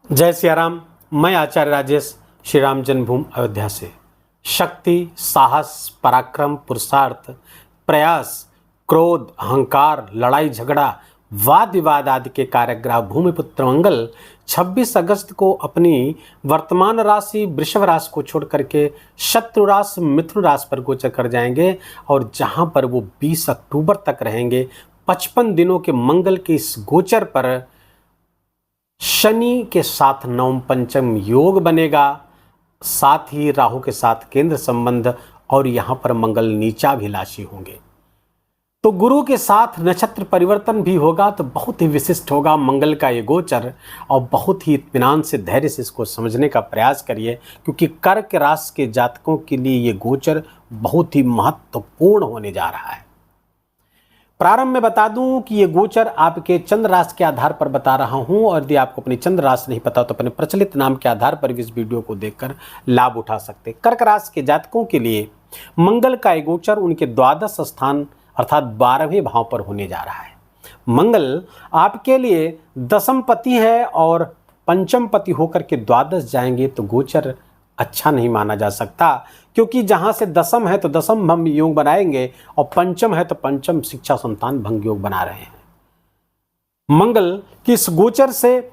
जय सिया राम। मैं आचार्य राजेश श्री राम जन्मभूमि अयोध्या से। शक्ति, साहस, पराक्रम, पुरुषार्थ, प्रयास, क्रोध, अहंकार, लड़ाई झगड़ा, वाद विवाद आदि के कारकग्रह भूमिपुत्र मंगल 26 अगस्त को अपनी वर्तमान राशि वृषभ राशि को छोड़ करके शत्रु राशि मिथुन राशि पर गोचर कर जाएंगे और जहां पर वो 20 अक्टूबर तक रहेंगे। 55 दिनों के मंगल के इस गोचर पर शनि के साथ नवम पंचम योग बनेगा, साथ ही राहु के साथ केंद्र संबंध और यहां पर मंगल नीचाभिलाषी होंगे। तो गुरु के साथ नक्षत्र परिवर्तन भी होगा तो बहुत ही विशिष्ट होगा मंगल का ये गोचर। और बहुत ही इत्मीनान से धैर्य से इसको समझने का प्रयास करिए, क्योंकि कर्क राशि के जातकों के लिए ये गोचर बहुत ही महत्वपूर्ण होने जा रहा है। प्रारंभ में बता दूं कि ये गोचर आपके चंद्र राशि के आधार पर बता रहा हूं, और यदि आपको अपनी चंद्र राशि नहीं पता तो अपने प्रचलित नाम के आधार पर भी इस वीडियो को देखकर लाभ उठा सकते। कर्क राशि के जातकों के लिए मंगल का ये गोचर उनके द्वादश स्थान अर्थात 12वें भाव पर होने जा रहा है। मंगल आपके लिए दशम पति है और पंचम पति होकर के द्वादश जाएंगे तो गोचर अच्छा नहीं माना जा सकता, क्योंकि जहां से दशम है तो दशम भंग योग बनाएंगे और पंचम है तो पंचम शिक्षा संतान भंग योग बना रहे हैं। मंगल की इस गोचर से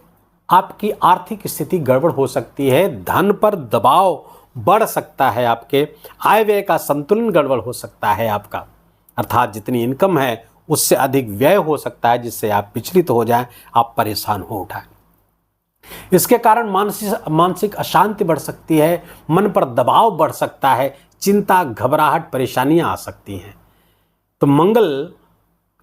आपकी आर्थिक स्थिति गड़बड़ हो सकती है, धन पर दबाव बढ़ सकता है, आपके आय व्यय का संतुलन गड़बड़ हो सकता है आपका, अर्थात जितनी इनकम है उससे अधिक व्यय हो सकता है, जिससे आप विचलित हो जाएं, आप परेशान हो उठाएं। इसके कारण मानसिक अशांति बढ़ सकती है, मन पर दबाव बढ़ सकता है, चिंता, घबराहट, परेशानियां आ सकती हैं। तो मंगल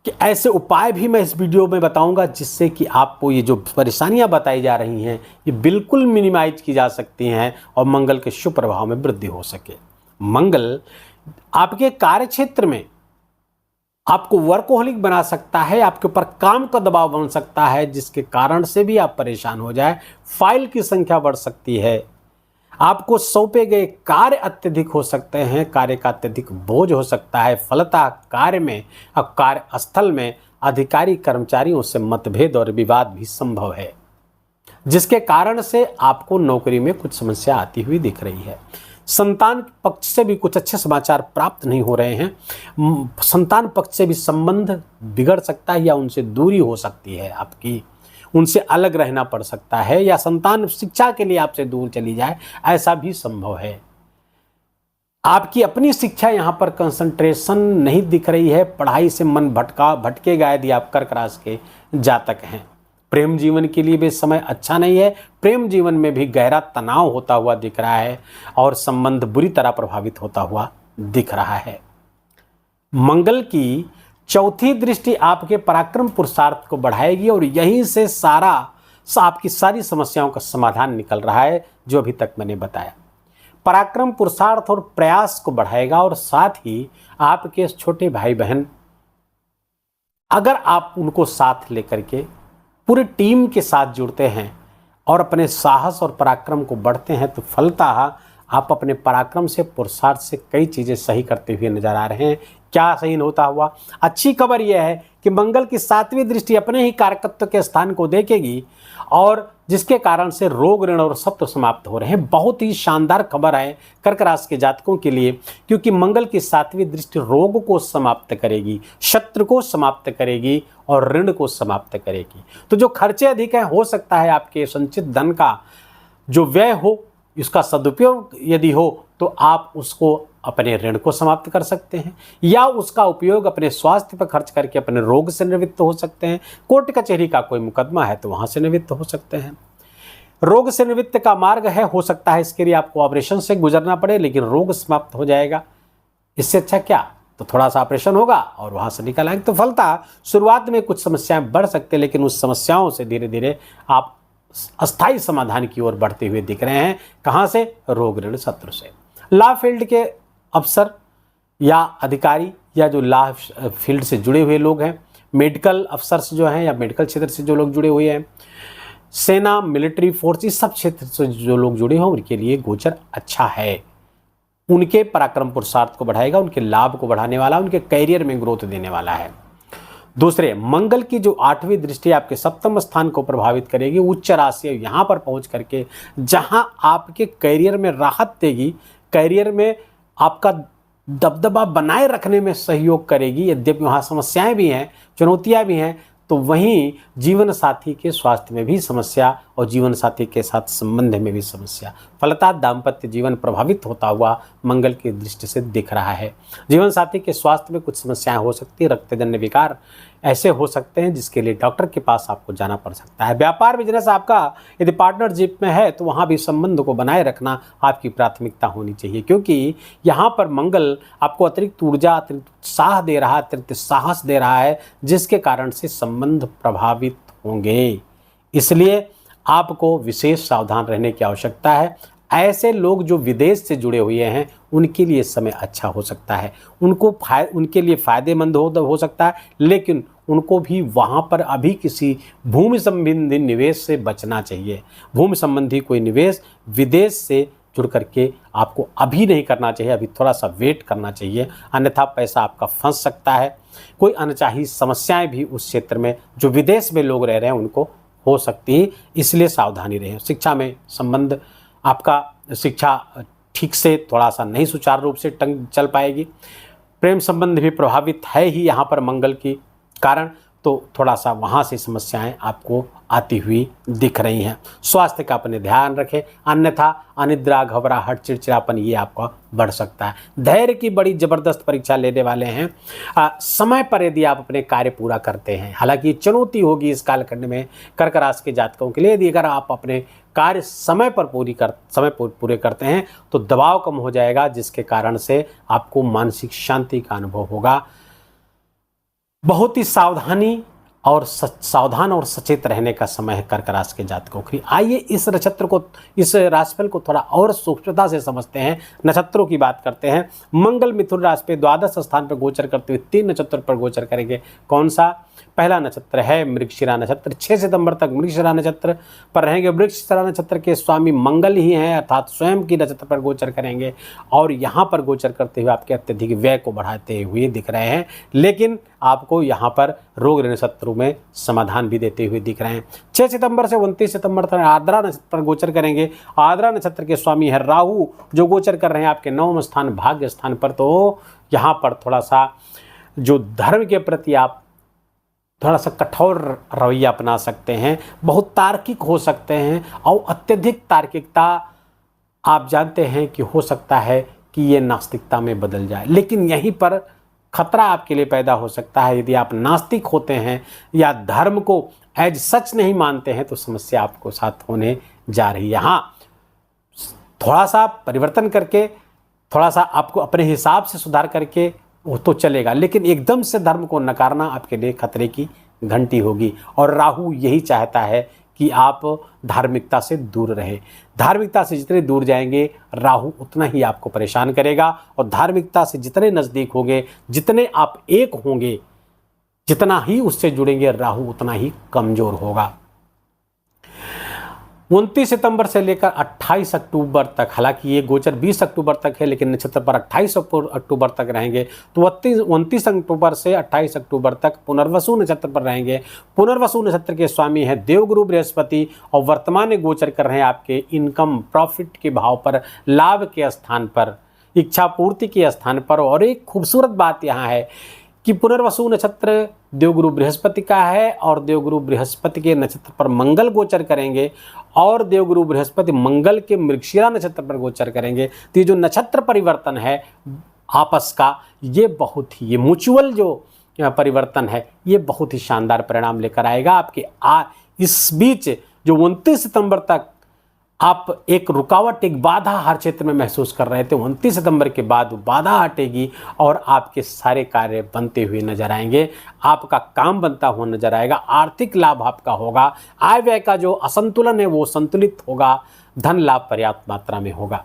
के ऐसे उपाय भी मैं इस वीडियो में बताऊंगा, जिससे कि आपको ये जो परेशानियां बताई जा रही हैं ये बिल्कुल मिनिमाइज की जा सकती हैं और मंगल के शुभ प्रभाव में वृद्धि हो सके। मंगल आपके कार्य क्षेत्र में आपको वर्कोहलिक बना सकता है, आपके ऊपर काम का दबाव बन सकता है, जिसके कारण से भी आप परेशान हो जाए। फाइल की संख्या बढ़ सकती है, आपको सौंपे गए कार्य अत्यधिक हो सकते हैं, कार्य का अत्यधिक बोझ हो सकता है। फलतः कार्य में और कार्यस्थल में अधिकारी कर्मचारियों से मतभेद और विवाद भी संभव है, जिसके कारण से आपको नौकरी में कुछ समस्या आती हुई दिख रही है। संतान पक्ष से भी कुछ अच्छे समाचार प्राप्त नहीं हो रहे हैं। संतान पक्ष से भी संबंध बिगड़ सकता है या उनसे दूरी हो सकती है, आपकी उनसे अलग रहना पड़ सकता है, या संतान शिक्षा के लिए आपसे दूर चली जाए, ऐसा भी संभव है। आपकी अपनी शिक्षा यहाँ पर कंसंट्रेशन नहीं दिख रही है, पढ़ाई से मन भटकेगा यदि आप कर्क राशि के जातक हैं। प्रेम जीवन के लिए भी समय अच्छा नहीं है, प्रेम जीवन में भी गहरा तनाव होता हुआ दिख रहा है और संबंध बुरी तरह प्रभावित होता हुआ दिख रहा है। मंगल की चौथी दृष्टि आपके पराक्रम पुरुषार्थ को बढ़ाएगी और यहीं से आपकी सारी समस्याओं का समाधान निकल रहा है, जो अभी तक मैंने बताया। पराक्रम, पुरुषार्थ और प्रयास को बढ़ाएगा और साथ ही आपके छोटे भाई बहन, अगर आप उनको साथ लेकर के पूरी टीम के साथ जुड़ते हैं और अपने साहस और पराक्रम को बढ़ते हैं, तो फलतः आप अपने पराक्रम से, पुरुषार्थ से कई चीज़ें सही करते हुए नजर आ रहे हैं। क्या सही होता हुआ? अच्छी खबर यह है कि मंगल की 7वीं दृष्टि अपने ही कारकत्व के स्थान को देखेगी और जिसके कारण से रोग, ऋण और शत्रु समाप्त हो रहे हैं। बहुत ही शानदार खबर है कर्क राशि के जातकों के लिए, क्योंकि मंगल की 7वीं दृष्टि रोग को समाप्त करेगी, शत्रु को समाप्त करेगी और ऋण को समाप्त करेगी। तो जो खर्चे अधिक हैं, हो सकता है आपके संचित धन का जो व्यय हो, इसका सदुपयोग यदि हो तो आप उसको अपने ऋण को समाप्त कर सकते हैं, या उसका उपयोग अपने स्वास्थ्य पर खर्च करके अपने रोग से निवृत्त हो सकते हैं। कोर्ट कचहरी का कोई मुकदमा है तो वहां से निवृत्त हो सकते हैं। रोग से निवृत्त का मार्ग है, हो सकता है इसके लिए आपको ऑपरेशन से गुजरना पड़े, लेकिन रोग समाप्त हो जाएगा। इससे अच्छा क्या, तो थोड़ा सा ऑपरेशन होगा और वहां से निकल आएंगे। तो फलतः शुरुआत में कुछ समस्याएं बढ़ सकते हैं, लेकिन उस समस्याओं से धीरे धीरे आप अस्थायी समाधान की ओर बढ़ते हुए दिख रहे हैं। कहां से? रोग, ऋण, शत्रु से। लॉ फील्ड के अफसर या अधिकारी या जो लॉ फील्ड से जुड़े हुए लोग हैं, मेडिकल अफसर्स जो हैं या मेडिकल क्षेत्र से जो लोग जुड़े हुए हैं, सेना, मिलिट्री फोर्स, इस सब क्षेत्र से जो लोग जुड़े हों, उनके लिए गोचर अच्छा है। उनके पराक्रम पुरुषार्थ को बढ़ाएगा, उनके लाभ को बढ़ाने वाला, उनके कैरियर में ग्रोथ देने वाला है। दूसरे, मंगल की जो 8वीं दृष्टि आपके सप्तम स्थान को प्रभावित करेगी, उच्च राशि यहाँ पर पहुँच करके जहाँ आपके करियर में राहत देगी, करियर में आपका दबदबा बनाए रखने में सहयोग करेगी। यद्यपि वहाँ समस्याएं भी हैं, चुनौतियां भी हैं, तो वहीं जीवन साथी के स्वास्थ्य में भी समस्या और जीवन साथी के साथ संबंध में भी समस्या, फलतः दाम्पत्य जीवन प्रभावित होता हुआ मंगल की दृष्टि से दिख रहा है। जीवन साथी के स्वास्थ्य में कुछ समस्याएं हो सकती है, रक्तजन्य विकार ऐसे हो सकते हैं जिसके लिए डॉक्टर के पास आपको जाना पड़ सकता है। व्यापार बिजनेस आपका यदि पार्टनरशिप में है तो वहाँ भी संबंध को बनाए रखना आपकी प्राथमिकता होनी चाहिए, क्योंकि यहाँ पर मंगल आपको अतिरिक्त ऊर्जा, अतिरिक्त उत्साह दे रहा है, अतिरिक्त साहस दे रहा है, जिसके कारण से संबंध प्रभावित होंगे। इसलिए आपको विशेष सावधान रहने की आवश्यकता है। ऐसे लोग जो विदेश से जुड़े हुए हैं उनके लिए समय अच्छा हो सकता है, उनके लिए फ़ायदेमंद हो सकता है, लेकिन उनको भी वहाँ पर अभी किसी भूमि संबंधी निवेश से बचना चाहिए। भूमि संबंधी कोई निवेश विदेश से जुड़ करके आपको अभी नहीं करना चाहिए, अभी थोड़ा सा वेट करना चाहिए, अन्यथा पैसा आपका फंस सकता है। कोई अनचाही समस्याएं भी उस क्षेत्र में जो विदेश में लोग रह रहे हैं उनको हो सकती है, इसलिए सावधानी रहें। शिक्षा में संबंध आपका, शिक्षा ठीक से थोड़ा सा नहीं सुचारू रूप से चल पाएगी। प्रेम संबंध भी प्रभावित है ही यहाँ पर मंगल की कारण, तो थोड़ा सा वहाँ से समस्याएं आपको आती हुई दिख रही हैं। स्वास्थ्य का अपने ध्यान रखें, अन्यथा अनिद्रा, घबराहट, चिड़चिड़ापन ये आपका बढ़ सकता है। धैर्य की बड़ी ज़बरदस्त परीक्षा लेने वाले हैं। समय पर यदि आप अपने कार्य पूरा करते हैं, हालांकि चुनौती होगी इस कालखंड में कर्क राशि के जातकों के लिए, यदि अगर आप अपने कार्य समय पर पूरे करते हैं तो दबाव कम हो जाएगा, जिसके कारण से आपको मानसिक शांति का अनुभव होगा। बहुत ही सावधान और सचेत रहने का समय है कर्क राशि के जातकों के लिए। आइए इस राशिफल को थोड़ा और सूक्ष्मता से समझते हैं। नक्षत्रों की बात करते हैं। मंगल मिथुन राशि पे द्वादश स्थान पर गोचर करते हुए 3 नक्षत्र पर गोचर करेंगे। कौन सा? पहला नक्षत्र है मृगशिरा नक्षत्र। 6 सितंबर तक मृगशिरा नक्षत्र पर रहेंगे। मृगशिरा नक्षत्र के स्वामी मंगल ही हैं, अर्थात स्वयं की नक्षत्र पर गोचर करेंगे और यहाँ पर गोचर करते हुए आपके अत्यधिक व्यय को बढ़ाते हुए दिख रहे हैं, लेकिन आपको यहाँ पर रोग ऋण शत्रु में समाधान भी देते हुए दिख रहे हैं। 6 सितंबर से 29 सितंबर तक आर्द्रा नक्षत्र पर गोचर करेंगे। आर्द्रा नक्षत्र के स्वामी है राहु, जो गोचर कर रहे हैं आपके 9वें स्थान भाग्य स्थान पर। तो यहाँ पर थोड़ा सा जो धर्म के प्रति आप थोड़ा सा कठोर रवैया अपना सकते हैं, बहुत तार्किक हो सकते हैं, और अत्यधिक तार्किकता आप जानते हैं कि हो सकता है कि ये नास्तिकता में बदल जाए, लेकिन यहीं पर खतरा आपके लिए पैदा हो सकता है। यदि आप नास्तिक होते हैं या धर्म को एज सच नहीं मानते हैं तो समस्या आपको साथ होने जा रही है। यहाँ थोड़ा सा परिवर्तन करके, थोड़ा सा आपको अपने हिसाब से सुधार करके वो तो चलेगा, लेकिन एकदम से धर्म को नकारना आपके लिए खतरे की घंटी होगी। और राहु यही चाहता है कि आप धार्मिकता से दूर रहें। धार्मिकता से जितने दूर जाएंगे राहु उतना ही आपको परेशान करेगा, और धार्मिकता से जितने नज़दीक होंगे, जितने आप एक होंगे, जितना ही उससे जुड़ेंगे, राहु उतना ही कमज़ोर होगा। 29 सितंबर से लेकर 28 अक्टूबर तक, हालांकि ये गोचर 20 अक्टूबर तक है, लेकिन नक्षत्र पर 28 अक्टूबर तक रहेंगे। तो 29 अक्टूबर से 28 अक्टूबर तक पुनर्वसु नक्षत्र पर रहेंगे। पुनर्वसु नक्षत्र के स्वामी हैं देवगुरु बृहस्पति, और वर्तमान में गोचर कर रहे हैं आपके इनकम प्रॉफिट के भाव पर, लाभ के स्थान पर, इच्छा पूर्ति के स्थान पर। और एक खूबसूरत बात यहाँ है कि पुनर्वसु नक्षत्र देवगुरु बृहस्पति का है, और देवगुरु बृहस्पति के नक्षत्र पर मंगल गोचर करेंगे, और देवगुरु बृहस्पति मंगल के मृगशिरा नक्षत्र पर गोचर करेंगे। तो ये जो नक्षत्र परिवर्तन है आपस का, ये बहुत ही, ये म्यूचुअल जो परिवर्तन है, ये बहुत ही शानदार परिणाम लेकर आएगा आपके। इस बीच जो 29 सितंबर तक आप एक रुकावट, एक बाधा हर क्षेत्र में महसूस कर रहे थे, 29 सितंबर के बाद बाधा हटेगी और आपके सारे कार्य बनते हुए नजर आएंगे। आपका काम बनता हुआ नजर आएगा, आर्थिक लाभ आपका होगा, आय व्यय का जो असंतुलन है वो संतुलित होगा, धन लाभ पर्याप्त मात्रा में होगा।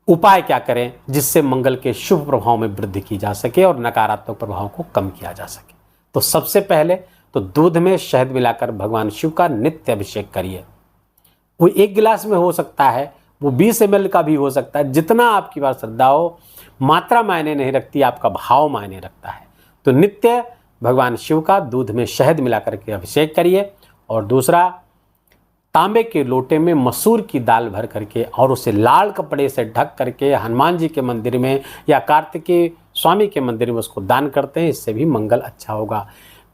उपाय क्या करें जिससे मंगल के शुभ प्रभाव में वृद्धि की जा सके और नकारात्मक प्रभाव को कम किया जा सके? तो सबसे पहले तो दूध में शहद मिलाकर भगवान शिव का नित्य अभिषेक करिए। वो 1 गिलास में हो सकता है, वो 20 ml का भी हो सकता है, जितना आपकी बात श्रद्धा हो। मात्रा मायने नहीं रखती, आपका भाव मायने रखता है। तो नित्य भगवान शिव का दूध में शहद मिला करके अभिषेक करिए। और दूसरा, तांबे के लोटे में मसूर की दाल भर करके और उसे लाल कपड़े से ढक करके हनुमान जी के मंदिर में या कार्तिकेय स्वामी के मंदिर में उसको दान करते हैं, इससे भी मंगल अच्छा होगा।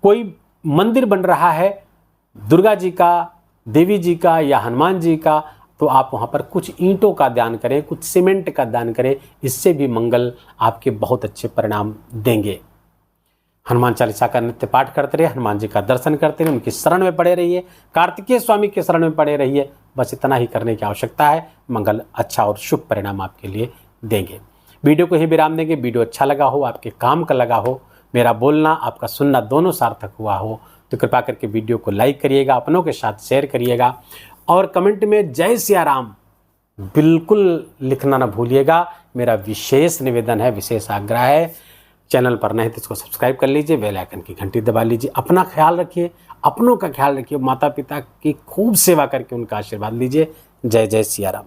कोई मंदिर बन रहा है दुर्गा जी का, देवी जी का या हनुमान जी का, तो आप वहाँ पर कुछ ईंटों का दान करें, कुछ सीमेंट का दान करें, इससे भी मंगल आपके बहुत अच्छे परिणाम देंगे। हनुमान चालीसा का नित्य पाठ करते रहिए, हनुमान जी का दर्शन करते रहिए, उनकी शरण में पड़े रहिए, कार्तिकेय स्वामी के शरण में पड़े रहिए। बस इतना ही करने की आवश्यकता है। मंगल अच्छा और शुभ परिणाम आपके लिए देंगे। वीडियो को ही विराम देंगे। वीडियो अच्छा लगा हो, आपके काम का लगा हो, मेरा बोलना आपका सुनना दोनों सार्थक हुआ हो, तो कृपा करके वीडियो को लाइक करिएगा, अपनों के साथ शेयर करिएगा और कमेंट में जय सिया राम बिल्कुल लिखना ना भूलिएगा। मेरा विशेष निवेदन है, विशेष आग्रह है। चैनल पर नहीं तो इसको सब्सक्राइब कर लीजिए, बेल आइकन की घंटी दबा लीजिए। अपना ख्याल रखिए, अपनों का ख्याल रखिए, माता पिता की खूब सेवा करके उनका आशीर्वाद लीजिए। जय जय सिया राम।